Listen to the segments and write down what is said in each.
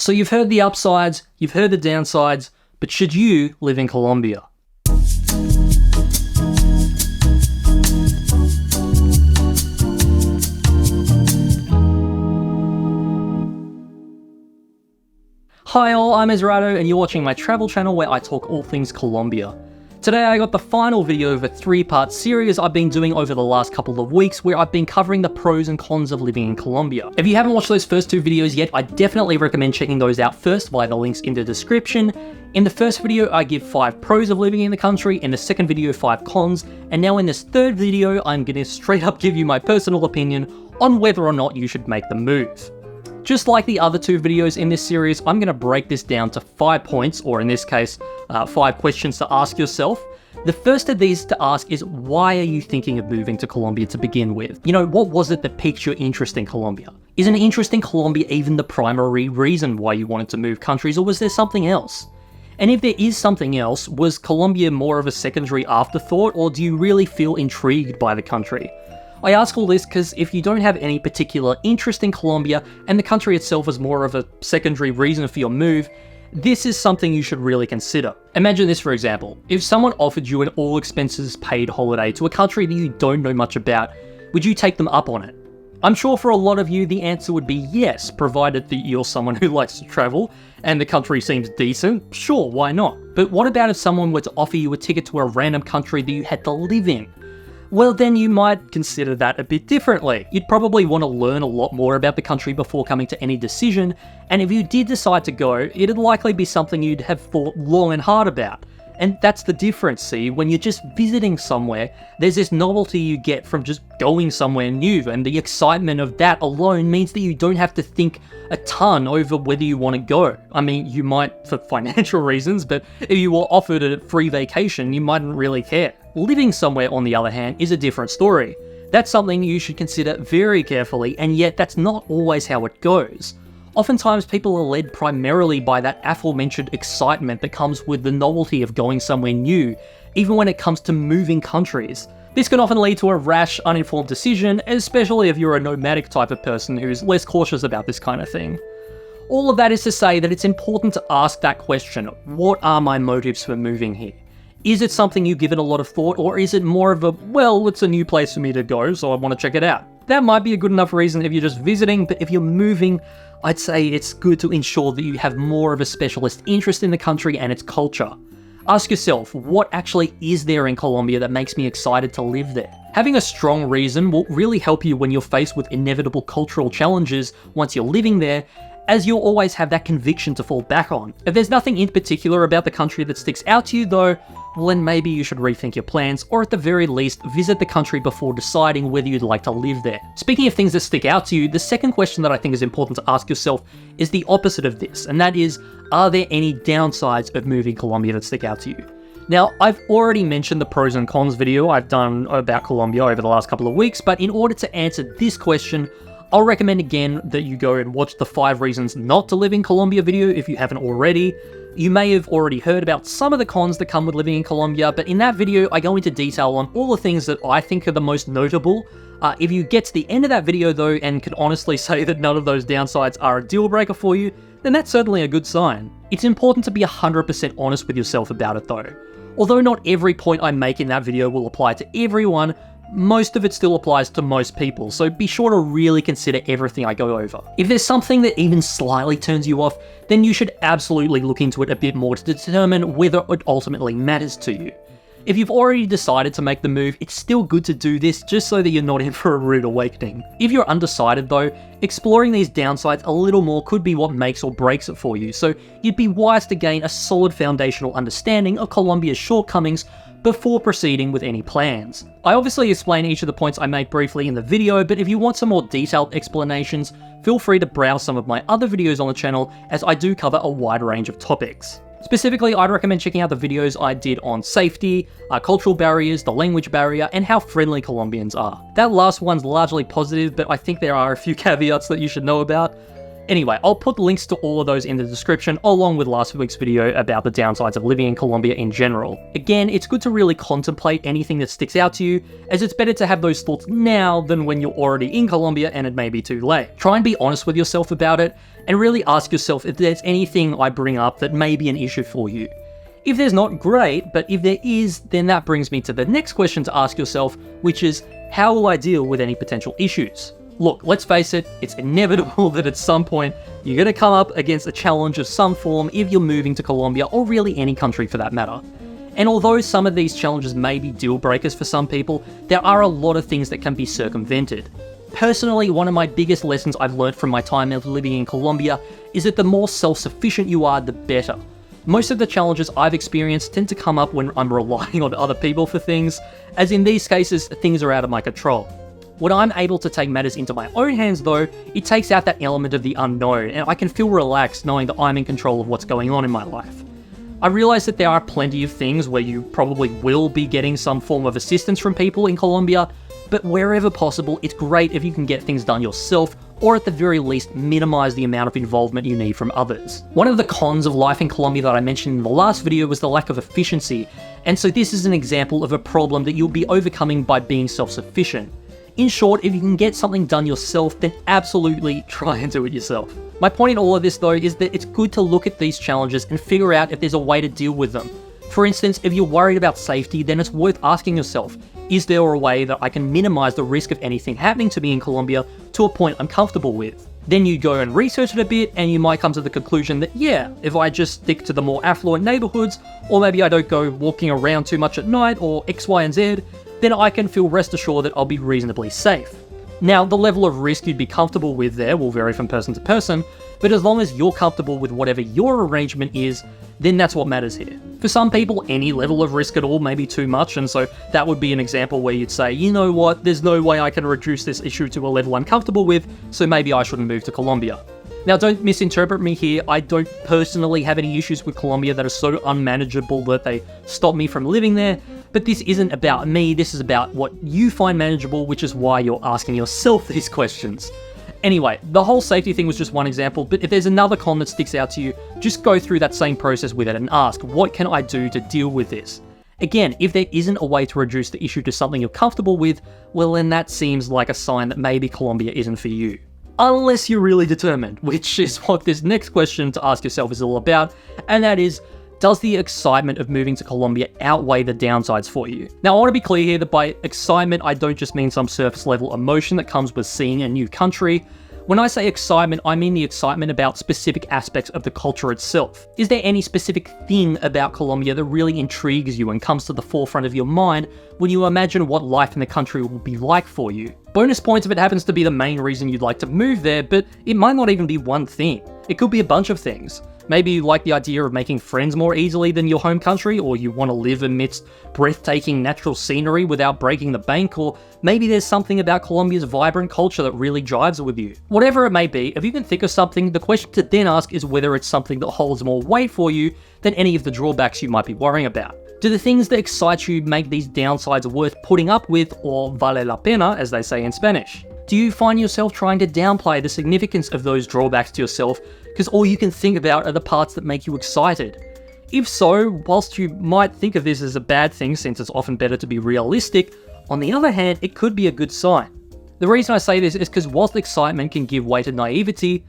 So you've heard the upsides, you've heard the downsides, but should you live in Colombia? Hi all, I'm Ezrato and you're watching my travel channel where I talk all things Colombia. Today I got the final video of a 3-part series I've been doing over the last couple of weeks where I've been covering the pros and cons of living in Colombia. If you haven't watched those first 2 videos yet, I definitely recommend checking those out first via the links in the description. In the first video I give 5 pros of living in the country, in the second video 5 cons, and now in this third video I'm gonna straight up give you my personal opinion on whether or not you should make the move. Just like the other 2 videos in this series, I'm going to break this down to 5 points, or in this case, 5 questions to ask yourself. The first of these to ask is, why are you thinking of moving to Colombia to begin with? You know, what was it that piqued your interest in Colombia? Is an interest in Colombia even the primary reason why you wanted to move countries, or was there something else? And if there is something else, was Colombia more of a secondary afterthought, or do you really feel intrigued by the country? I ask all this because if you don't have any particular interest in Colombia and the country itself is more of a secondary reason for your move, this is something you should really consider. Imagine this for example, if someone offered you an all-expenses paid holiday to a country that you don't know much about, would you take them up on it? I'm sure for a lot of you the answer would be yes, provided that you're someone who likes to travel and the country seems decent, sure, why not? But what about if someone were to offer you a ticket to a random country that you had to live in? Well, then you might consider that a bit differently. You'd probably want to learn a lot more about the country before coming to any decision, and if you did decide to go, it'd likely be something you'd have thought long and hard about. And that's the difference, see, when you're just visiting somewhere, there's this novelty you get from just going somewhere new, and the excitement of that alone means that you don't have to think a ton over whether you want to go. I mean, you might for financial reasons, but if you were offered a free vacation, you mightn't really care. Living somewhere, on the other hand, is a different story. That's something you should consider very carefully, and yet that's not always how it goes. Oftentimes people are led primarily by that aforementioned excitement that comes with the novelty of going somewhere new, even when it comes to moving countries. This can often lead to a rash, uninformed decision, especially if you're a nomadic type of person who's less cautious about this kind of thing. All of that is to say that it's important to ask that question, what are my motives for moving here? Is it something you've given a lot of thought, or is it more of a, well, it's a new place for me to go, so I want to check it out? That might be a good enough reason if you're just visiting, but if you're moving, I'd say it's good to ensure that you have more of a specialist interest in the country and its culture. Ask yourself, what actually is there in Colombia that makes me excited to live there? Having a strong reason will really help you when you're faced with inevitable cultural challenges once you're living there, as you'll always have that conviction to fall back on. If there's nothing in particular about the country that sticks out to you though, well then maybe you should rethink your plans, or at the very least, visit the country before deciding whether you'd like to live there. Speaking of things that stick out to you, the second question that I think is important to ask yourself is the opposite of this, and that is, are there any downsides of moving Colombia that stick out to you? Now, I've already mentioned the pros and cons video I've done about Colombia over the last couple of weeks, but in order to answer this question, I'll recommend again that you go and watch the 5 reasons not to live in Colombia video if you haven't already. You may have already heard about some of the cons that come with living in Colombia, but in that video I go into detail on all the things that I think are the most notable. If you get to the end of that video though and can honestly say that none of those downsides are a deal breaker for you, then that's certainly a good sign. It's important to be 100% honest with yourself about it though. Although not every point I make in that video will apply to everyone, most of it still applies to most people, so be sure to really consider everything I go over. If there's something that even slightly turns you off, then you should absolutely look into it a bit more to determine whether it ultimately matters to you. If you've already decided to make the move, it's still good to do this just so that you're not in for a rude awakening. If you're undecided though, exploring these downsides a little more could be what makes or breaks it for you, so you'd be wise to gain a solid foundational understanding of Colombia's shortcomings before proceeding with any plans. I obviously explain each of the points I made briefly in the video, but if you want some more detailed explanations, feel free to browse some of my other videos on the channel, as I do cover a wide range of topics. Specifically, I'd recommend checking out the videos I did on safety, cultural barriers, the language barrier, and how friendly Colombians are. That last one's largely positive, but I think there are a few caveats that you should know about. Anyway, I'll put links to all of those in the description along with last week's video about the downsides of living in Colombia in general. Again, it's good to really contemplate anything that sticks out to you, as it's better to have those thoughts now than when you're already in Colombia and it may be too late. Try and be honest with yourself about it, and really ask yourself if there's anything I bring up that may be an issue for you. If there's not, great, but if there is, then that brings me to the next question to ask yourself, which is, how will I deal with any potential issues? Look, let's face it, it's inevitable that at some point you're going to come up against a challenge of some form if you're moving to Colombia, or really any country for that matter. And although some of these challenges may be deal breakers for some people, there are a lot of things that can be circumvented. Personally, one of my biggest lessons I've learned from my time of living in Colombia is that the more self-sufficient you are, the better. Most of the challenges I've experienced tend to come up when I'm relying on other people for things, as in these cases, things are out of my control. When I'm able to take matters into my own hands though, it takes out that element of the unknown, and I can feel relaxed knowing that I'm in control of what's going on in my life. I realize that there are plenty of things where you probably will be getting some form of assistance from people in Colombia, but wherever possible, it's great if you can get things done yourself, or at the very least, minimize the amount of involvement you need from others. One of the cons of life in Colombia that I mentioned in the last video was the lack of efficiency, and so this is an example of a problem that you'll be overcoming by being self-sufficient. In short, if you can get something done yourself, then absolutely try and do it yourself. My point in all of this though is that it's good to look at these challenges and figure out if there's a way to deal with them. For instance, if you're worried about safety, then it's worth asking yourself, is there a way that I can minimize the risk of anything happening to me in Colombia to a point I'm comfortable with? Then you go and research it a bit, and you might come to the conclusion that yeah, if I just stick to the more affluent neighborhoods, or maybe I don't go walking around too much at night, or X, Y, and Z, then I can feel rest assured that I'll be reasonably safe. Now, the level of risk you'd be comfortable with there will vary from person to person, but as long as you're comfortable with whatever your arrangement is, then that's what matters here. For some people, any level of risk at all may be too much, and so that would be an example where you'd say, you know what, there's no way I can reduce this issue to a level I'm comfortable with, so maybe I shouldn't move to Colombia. Now, don't misinterpret me here, I don't personally have any issues with Colombia that are so unmanageable that they stop me from living there, but this isn't about me, this is about what you find manageable, which is why you're asking yourself these questions. Anyway, the whole safety thing was just one example, but if there's another con that sticks out to you, just go through that same process with it and ask, what can I do to deal with this? Again, if there isn't a way to reduce the issue to something you're comfortable with, well then that seems like a sign that maybe Colombia isn't for you. Unless you're really determined, which is what this next question to ask yourself is all about, and that is, does the excitement of moving to Colombia outweigh the downsides for you? Now, I want to be clear here that by excitement, I don't just mean some surface level emotion that comes with seeing a new country. When I say excitement, I mean the excitement about specific aspects of the culture itself. Is there any specific thing about Colombia that really intrigues you and comes to the forefront of your mind when you imagine what life in the country will be like for you? Bonus points if it happens to be the main reason you'd like to move there, but it might not even be one thing. It could be a bunch of things. Maybe you like the idea of making friends more easily than your home country, or you want to live amidst breathtaking natural scenery without breaking the bank, or maybe there's something about Colombia's vibrant culture that really jives with you. Whatever it may be, if you can think of something, the question to then ask is whether it's something that holds more weight for you than any of the drawbacks you might be worrying about. Do the things that excite you make these downsides worth putting up with, or vale la pena, as they say in Spanish? Do you find yourself trying to downplay the significance of those drawbacks to yourself because all you can think about are the parts that make you excited? If so, whilst you might think of this as a bad thing since it's often better to be realistic, on the other hand, it could be a good sign. The reason I say this is because whilst excitement can give way to naivety,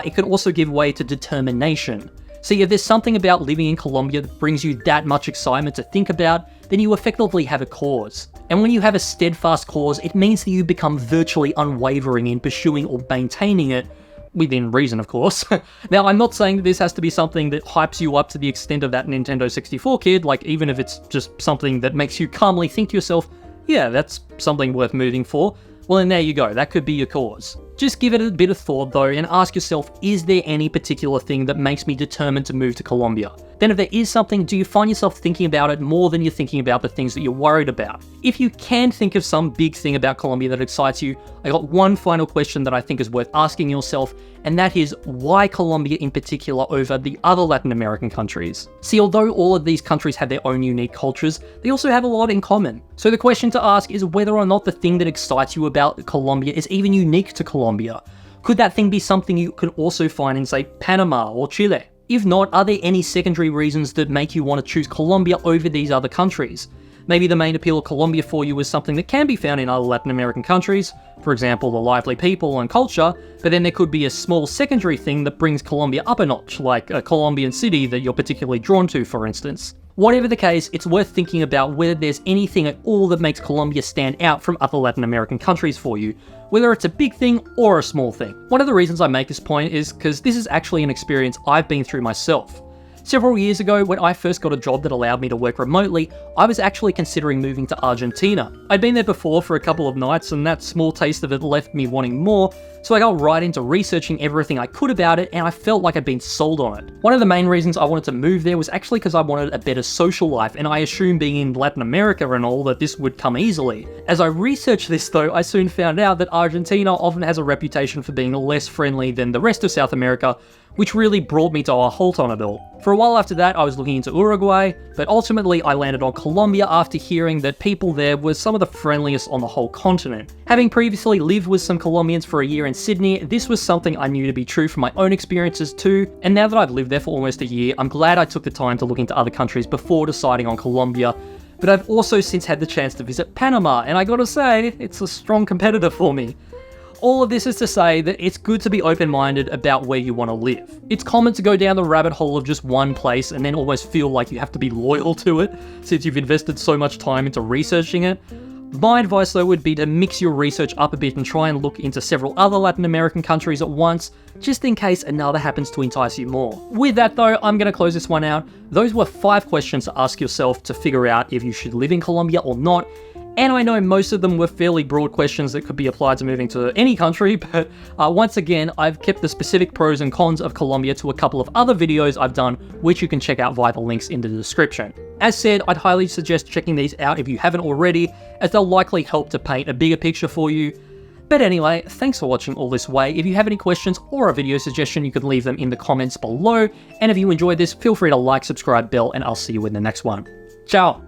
it can also give way to determination. See, if there's something about living in Colombia that brings you that much excitement to think about, then you effectively have a cause. And when you have a steadfast cause, it means that you become virtually unwavering in pursuing or maintaining it, within reason, of course. Now, I'm not saying that this has to be something that hypes you up to the extent of that Nintendo 64 kid, like even if it's just something that makes you calmly think to yourself, yeah, that's something worth moving for. Well, then there you go, that could be your cause. Just give it a bit of thought though and ask yourself, is there any particular thing that makes me determined to move to Colombia? Then if there is something, do you find yourself thinking about it more than you're thinking about the things that you're worried about? If you can think of some big thing about Colombia that excites you, I got one final question that I think is worth asking yourself, and that is, why Colombia in particular over the other Latin American countries? See, although all of these countries have their own unique cultures, they also have a lot in common. So the question to ask is whether or not the thing that excites you about Colombia is even unique to Colombia. Could that thing be something you could also find in, say, Panama or Chile? If not, are there any secondary reasons that make you want to choose Colombia over these other countries? Maybe the main appeal of Colombia for you is something that can be found in other Latin American countries, for example, the lively people and culture, but then there could be a small secondary thing that brings Colombia up a notch, like a Colombian city that you're particularly drawn to, for instance. Whatever the case, it's worth thinking about whether there's anything at all that makes Colombia stand out from other Latin American countries for you, whether it's a big thing or a small thing. One of the reasons I make this point is because this is actually an experience I've been through myself. Several years ago, when I first got a job that allowed me to work remotely, I was actually considering moving to Argentina. I'd been there before for a couple of nights, and that small taste of it left me wanting more, so I got right into researching everything I could about it, and I felt like I'd been sold on it. One of the main reasons I wanted to move there was actually because I wanted a better social life, and I assumed being in Latin America and all that this would come easily. As I researched this though, I soon found out that Argentina often has a reputation for being less friendly than the rest of South America, which really brought me to a halt on it all. For a while after that, I was looking into Uruguay, but ultimately I landed on Colombia after hearing that people there were some of the friendliest on the whole continent. Having previously lived with some Colombians for a year in Sydney, this was something I knew to be true from my own experiences too, and now that I've lived there for almost a year, I'm glad I took the time to look into other countries before deciding on Colombia. But I've also since had the chance to visit Panama, and I gotta say, it's a strong competitor for me. All of this is to say that it's good to be open-minded about where you want to live. It's common to go down the rabbit hole of just one place and then almost feel like you have to be loyal to it, since you've invested so much time into researching it. My advice though would be to mix your research up a bit and try and look into several other Latin American countries at once, just in case another happens to entice you more. With that though, I'm going to close this one out. Those were 5 questions to ask yourself to figure out if you should live in Colombia or not. And I know most of them were fairly broad questions that could be applied to moving to any country, but once again, I've kept the specific pros and cons of Colombia to a couple of other videos I've done, which you can check out via the links in the description. As said, I'd highly suggest checking these out if you haven't already, as they'll likely help to paint a bigger picture for you. But anyway, thanks for watching all this way. If you have any questions or a video suggestion, you can leave them in the comments below. And if you enjoyed this, feel free to like, subscribe, bell, and I'll see you in the next one. Ciao!